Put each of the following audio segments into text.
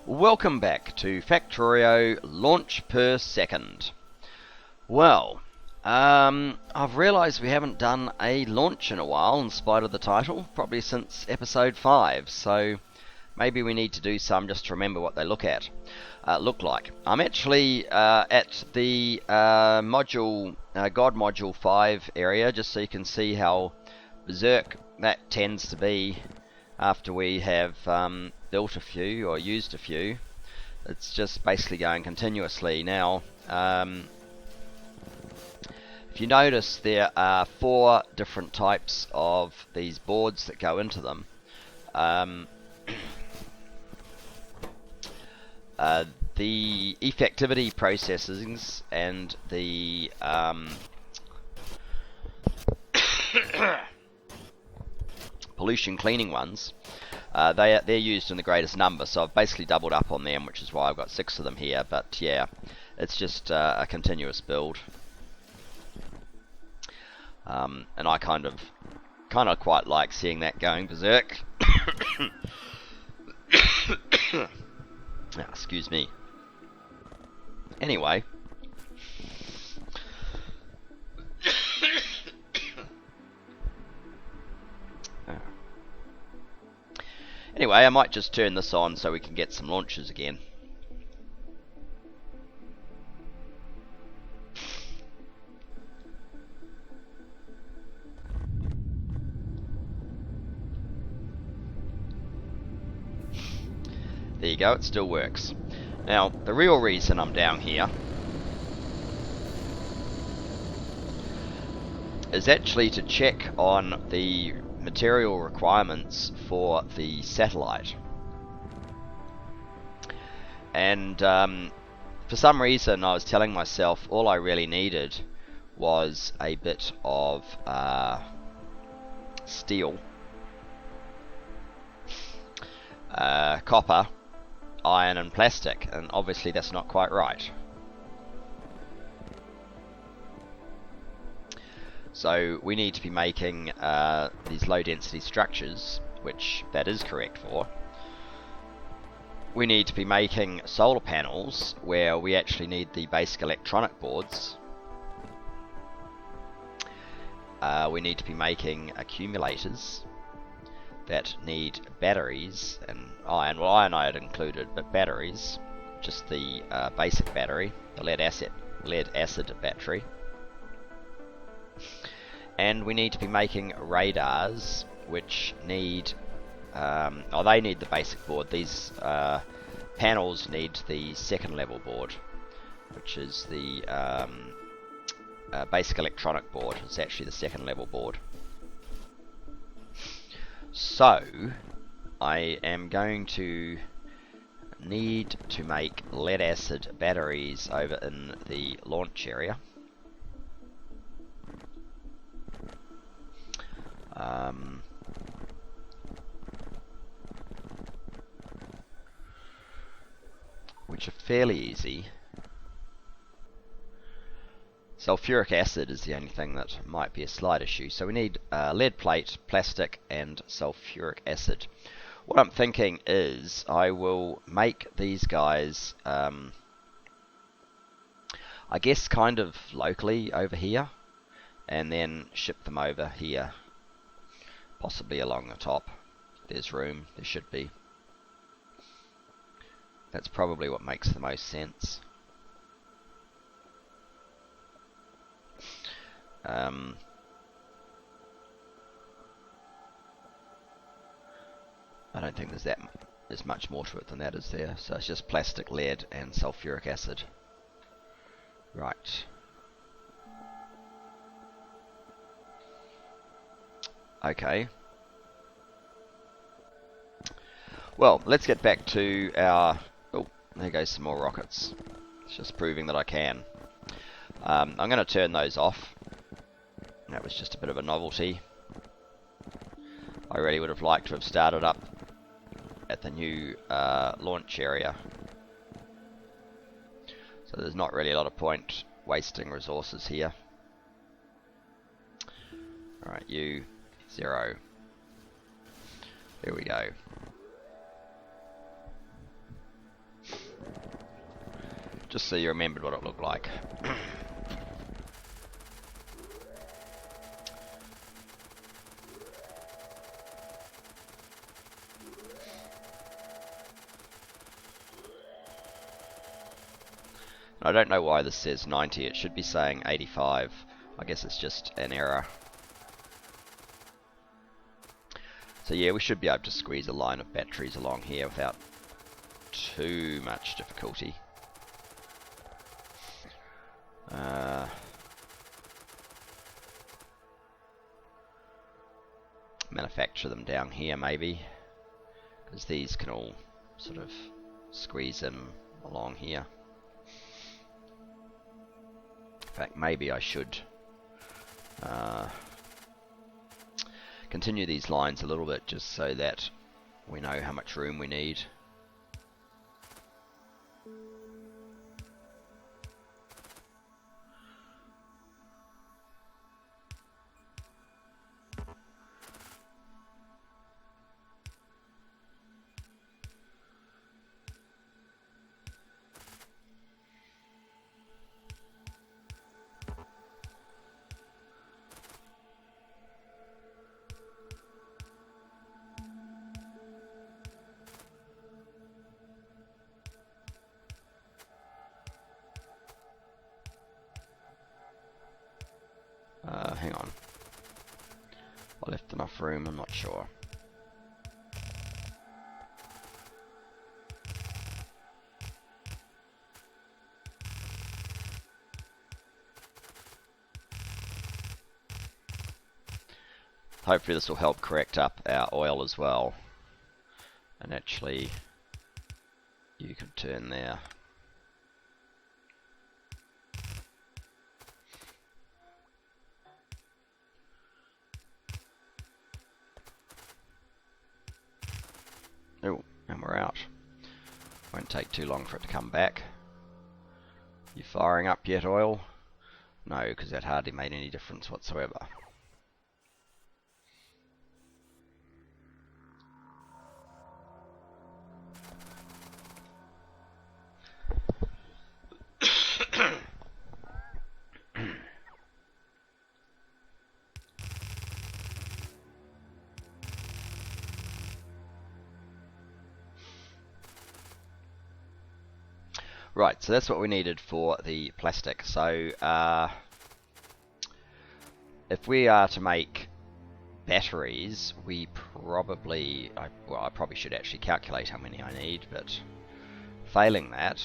Welcome back to Factorio launch per second. Well, I've realised we haven't done a launch in a while in spite of the title, probably since episode 5, so maybe we need to do some just to remember what they look like. I'm actually at the God Module 5 area, just so you can see how berserk that tends to be after we have built a few or used a few. It's just basically going continuously. Now, if you notice, there are 4 different types of these boards that go into them. The effectivity processings and the pollution cleaning ones, they're used in the greatest number, so I've basically doubled up on them, which is why I've got 6 of them here. But yeah, it's just a continuous build, and I kind of quite like seeing that going berserk. Excuse me. Anyway. Anyway, I might just turn this on so we can get some launches again. There you go, it still works. Now, the real reason I'm down here is actually to check on the material requirements for the satellite. And for some reason I was telling myself all I really needed was a bit of steel, copper, iron and plastic, and obviously that's not quite right. So we need to be making these low density structures, which that is correct for. We need to be making solar panels where we actually need the basic electronic boards. We need to be making accumulators that need batteries and iron. Well, iron I had included, but batteries, just the basic battery, the lead acid battery. And we need to be making radars, which need, they need the basic board. These panels need the second level board, which is the basic electronic board. It's actually the second level board. So, I am going to need to make lead acid batteries over in the launch area. Which are fairly easy. Sulfuric acid is the only thing that might be a slight issue. So we need lead plate, plastic, and sulfuric acid. What I'm thinking is I will make these guys, I guess kind of locally over here, and then ship them over here, possibly along the top. There's room, there should be. That's probably what makes the most sense. I don't think there's much more to it than that, is there? So it's just plastic, lead, and sulfuric acid. Right. Okay. Well, let's get back to our... Oh, there goes some more rockets. It's just proving that I can. I'm going to turn those off. That was just a bit of a novelty. I really would have liked to have started up at the new launch area. So there's not really a lot of point wasting resources here. Alright, you, 0. There we go. just so you remembered what it looked like. I don't know why this says 90, it should be saying 85. I guess it's just an error. So yeah, we should be able to squeeze a line of batteries along here without too much difficulty. Manufacture them down here maybe, because these can all sort of squeeze in along here. In fact, maybe I should continue these lines a little bit just so that we know how much room we need. Hang on. I left enough room, I'm not sure. Hopefully this will help correct up our oil as well. And actually, you can turn there. Oh, and we're out. Won't take too long for it to come back. You firing up yet, oil? No, because that hardly made any difference whatsoever. Right, so that's what we needed for the plastic. So, if we are to make batteries, we probably, well, I probably should actually calculate how many I need, but failing that,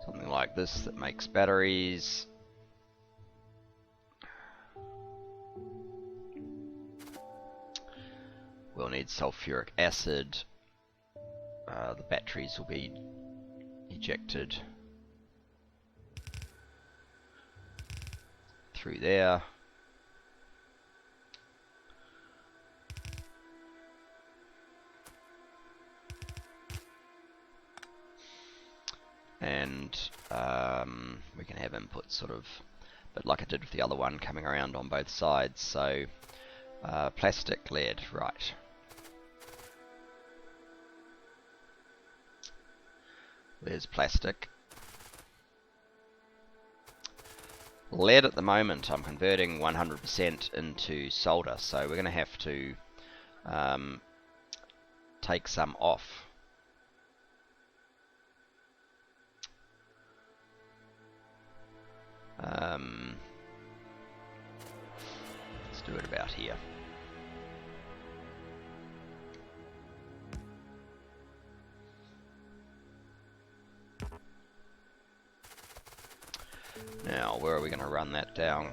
something like this that makes batteries. We'll need sulfuric acid. The batteries will be ejected through there. And we can have inputs sort of, but like I did with the other one, coming around on both sides. So plastic, lead, right. There's plastic. Lead at the moment I'm converting 100% into solder, so we're going to have to take some off. Let's do it about here. Now, where are we going to run that down?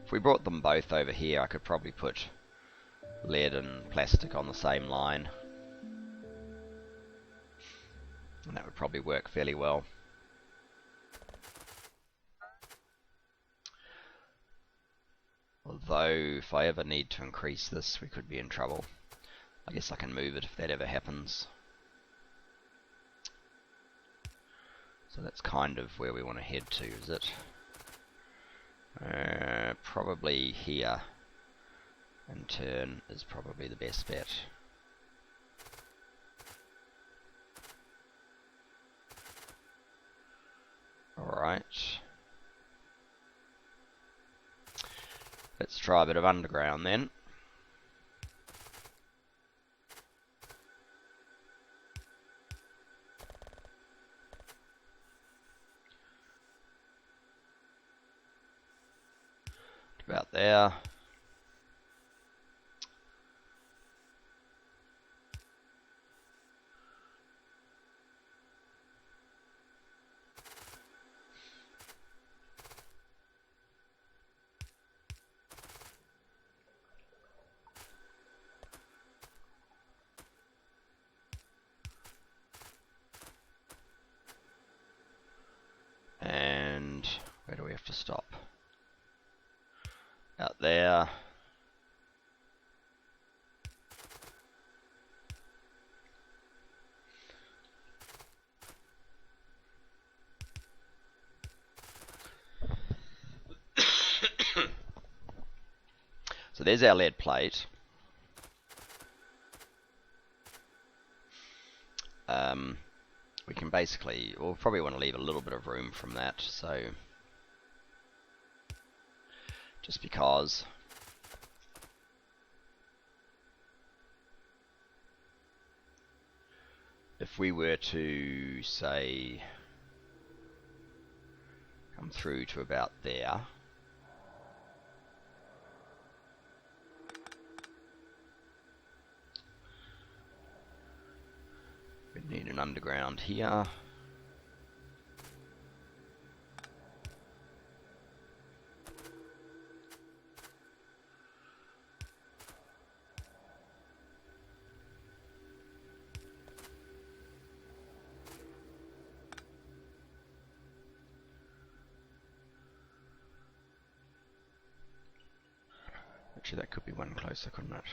If we brought them both over here, I could probably put lead and plastic on the same line. And that would probably work fairly well. Although, if I ever need to increase this, we could be in trouble. I guess I can move it if that ever happens. So that's kind of where we want to head to, is it? Probably here. And turn is probably the best bet. Alright. Let's try a bit of underground then. About there. And where do we have to stop? Out there. So there's our lead plate. We can basically, we'll probably want to leave a little bit of room from that, so just because if we were to say come through to about there, we need an underground here. Actually, that could be one closer, couldn't it?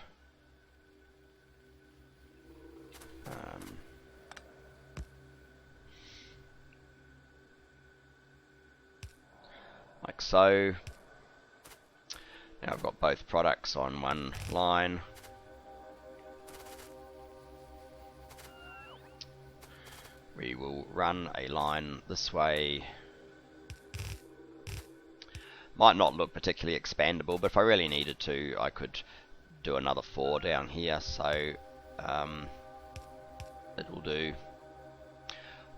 Like so. Now I've got both products on one line. We will run a line this way. Might not look particularly expandable, but if I really needed to, I could do another 4 down here, so it will do.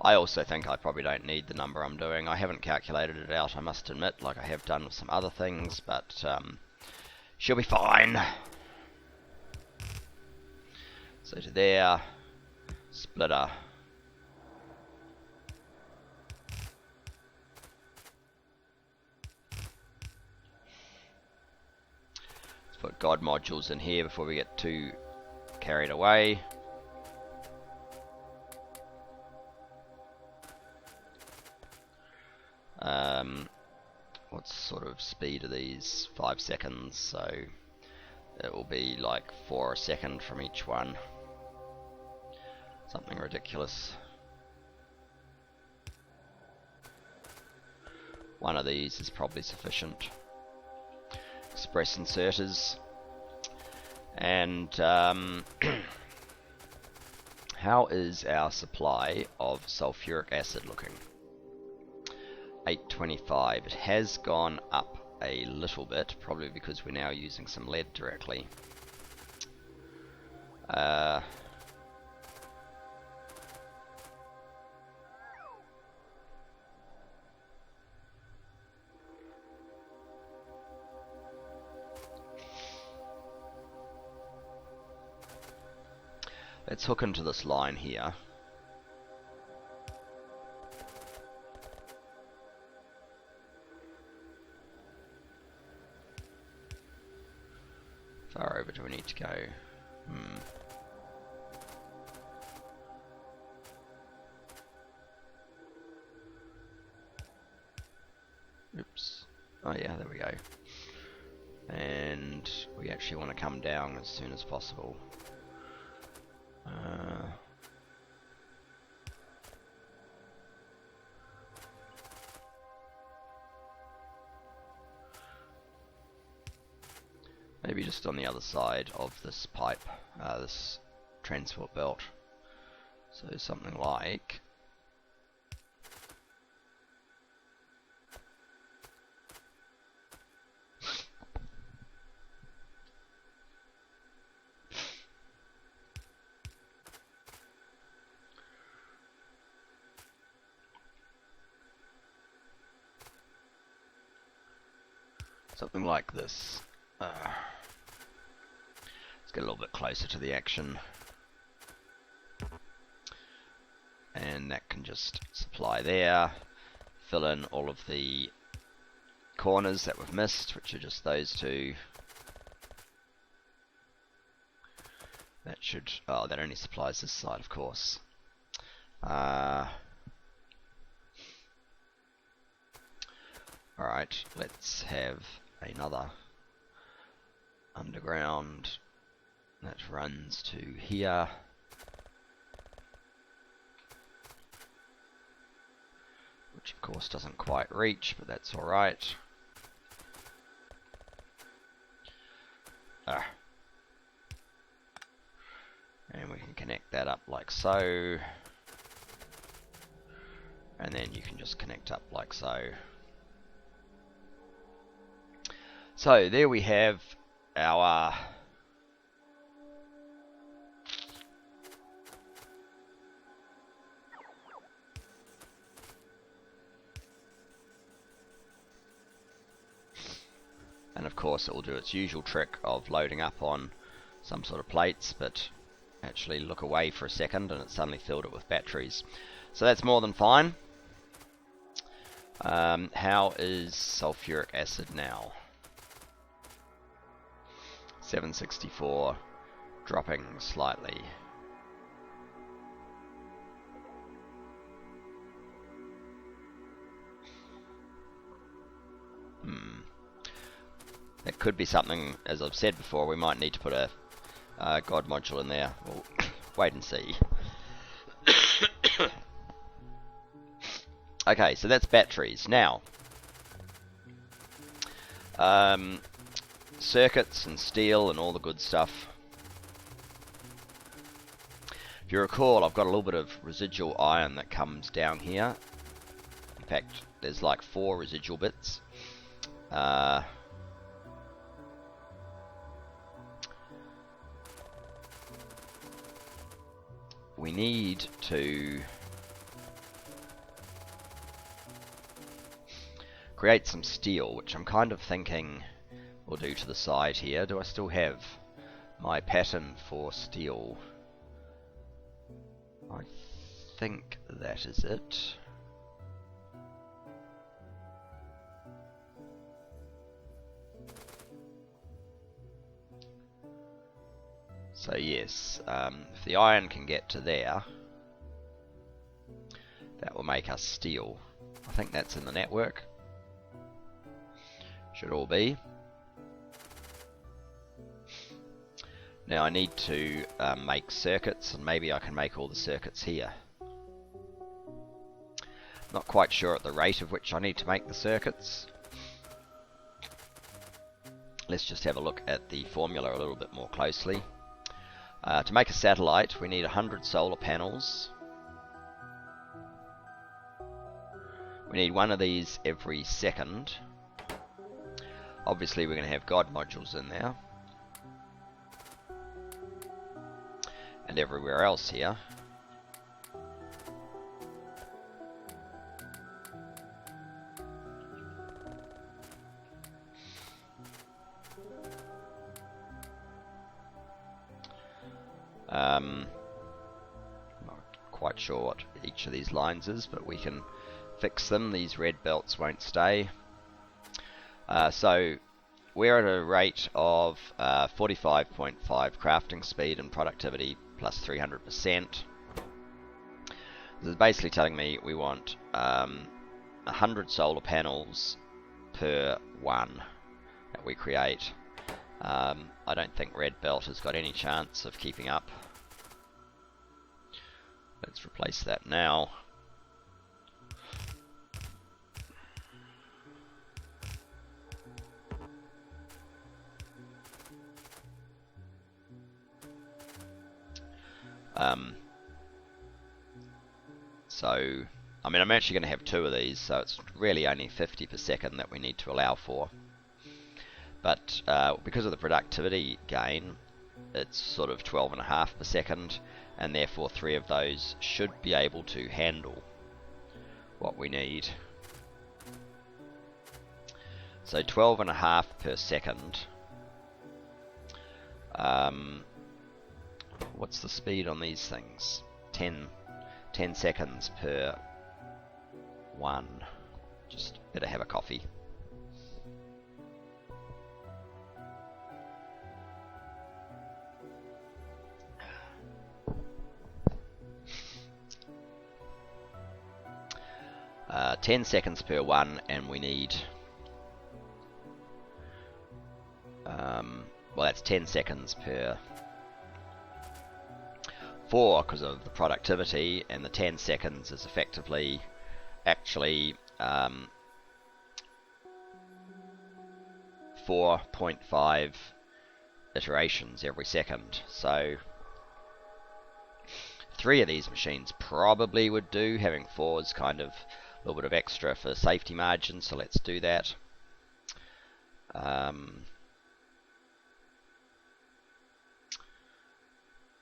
I also think I probably don't need the number I'm doing. I haven't calculated it out, I must admit, like I have done with some other things, but she'll be fine. So to there, splitter. Let's put God modules in here before we get too carried away. What sort of speed are these? 5 seconds, so it will be like 4 a second from each one. Something ridiculous. One of these is probably sufficient. Express inserters. And how is our supply of sulfuric acid looking? 825. It has gone up a little bit, probably because we're now using some lead directly. Let's hook into this line here. Far over do we need to go? Oops. Oh yeah, there we go. And we actually want to come down as soon as possible. Maybe just on the other side of this pipe, this transport belt. So something like... something like this. Let's get a little bit closer to the action. And that can just supply there. Fill in all of the corners that we've missed, which are just those two. That should... oh, that only supplies this side, of course. Alright, let's have another underground that runs to here. Which of course doesn't quite reach, but that's alright. And we can connect that up like so. And then you can just connect up like so. So there we have our and of course it will do its usual trick of loading up on some sort of plates, but actually look away for a second and it suddenly filled it with batteries. So that's more than fine. How is sulfuric acid now? 764, dropping slightly. That could be something, as I've said before, we might need to put a God module in there. We'll wait and see. Okay, so that's batteries. Now, circuits and steel and all the good stuff. If you recall, I've got a little bit of residual iron that comes down here. In fact, there's like 4 residual bits. We need to create some steel, which I'm kind of thinking we'll do to the side here. Do I still have my pattern for steel? I think that is it. So yes, if the iron can get to there, that will make us steel. I think that's in the network. Should all be. Now I need to make circuits, and maybe I can make all the circuits here. Not quite sure at the rate of which I need to make the circuits. Let's just have a look at the formula a little bit more closely. To make a satellite, we need 100 solar panels. We need one of these every second. Obviously we're going to have God modules in there. And everywhere else here. Not quite sure what each of these lines is, but we can fix them. These red belts won't stay. So we're at a rate of 45.5 crafting speed and productivity plus 300%. This is basically telling me we want 100 solar panels per 1 that we create. I don't think red belt has got any chance of keeping up. Let's replace that now. So, I mean, I'm actually going to have 2 of these, so it's really only 50 per second that we need to allow for. But because of the productivity gain, it's sort of 12.5 per second, and therefore 3 of those should be able to handle what we need. So 12.5 per second. What's the speed on these things? 10 seconds per 1. Just better have a coffee. Uh, 10 seconds per 1, and we need well, that's 10 seconds per 4 because of the productivity, and the 10 seconds is effectively actually 4.5 iterations every second. So 3 of these machines probably would do. Having 4 is kind of a little bit of extra for safety margin, so let's do that.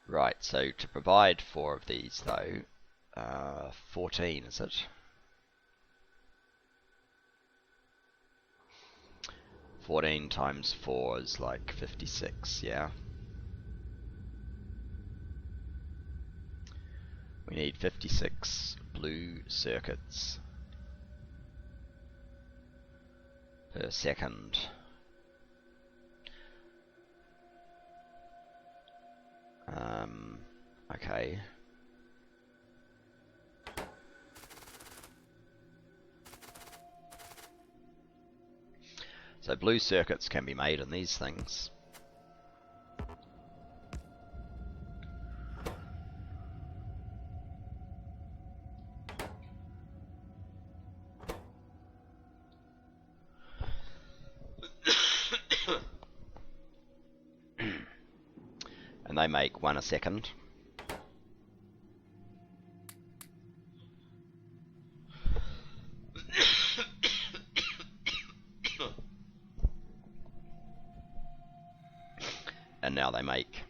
Right, so to provide 4 of these though, 14 is it? 14 times 4 is like 56, yeah. We need 56 blue circuits per second. Okay. So blue circuits can be made in these things. And they make 1 a second. And now they make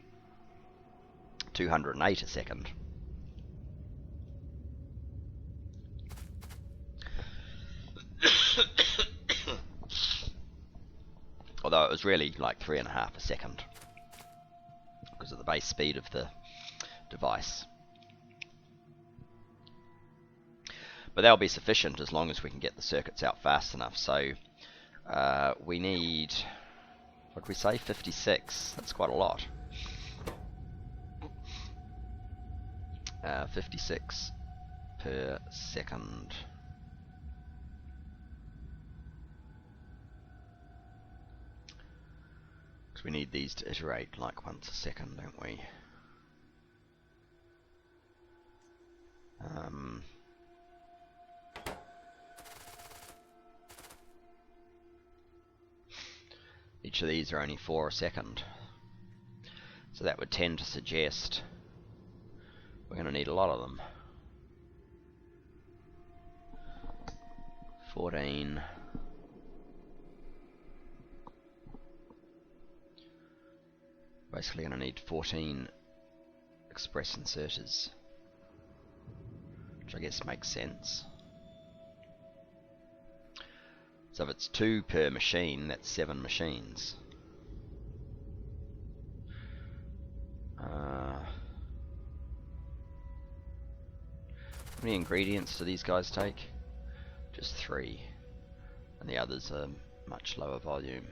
208 a second. Although it was really like 3.5 a second because of the base speed of the device. But that'll be sufficient as long as we can get the circuits out fast enough. So we need, what did we say, 56? That's quite a lot. 56 per second. Because we need these to iterate like once a second, don't we? Each of these are only 4 a second. So that would tend to suggest we're going to need a lot of them. 14. Basically going to need 14 express inserters, which I guess makes sense. So if it's 2 per machine, that's 7 machines. How many ingredients do these guys take? Just 3. And the others are much lower volume.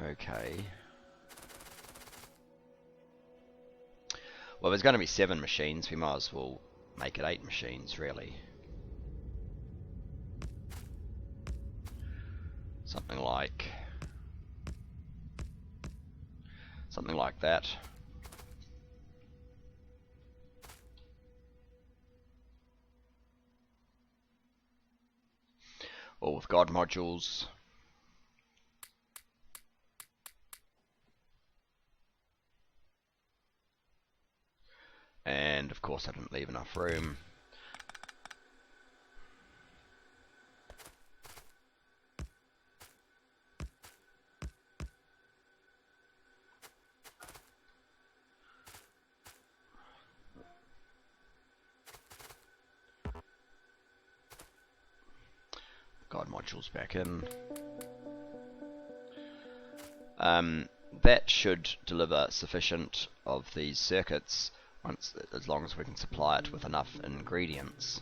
Okay. Well, there's going to be 7 machines. We might as well make it 8 machines, really. Something like that. Or with God modules. And of course I didn't leave enough room. God modules back in. That should deliver sufficient of these circuits as long as we can supply it with enough ingredients.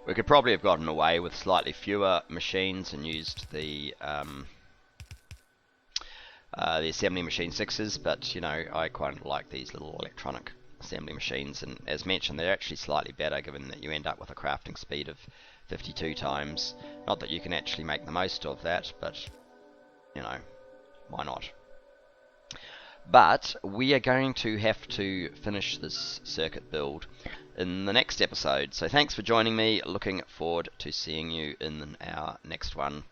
We could probably have gotten away with slightly fewer machines and used the assembly machine 6s, but you know, I quite like these little electronic assembly machines, and as mentioned, they're actually slightly better given that you end up with a crafting speed of 52 times. Not that you can actually make the most of that, but you know, why not? But we are going to have to finish this circuit build in the next episode. So thanks for joining me. Looking forward to seeing you in our next one.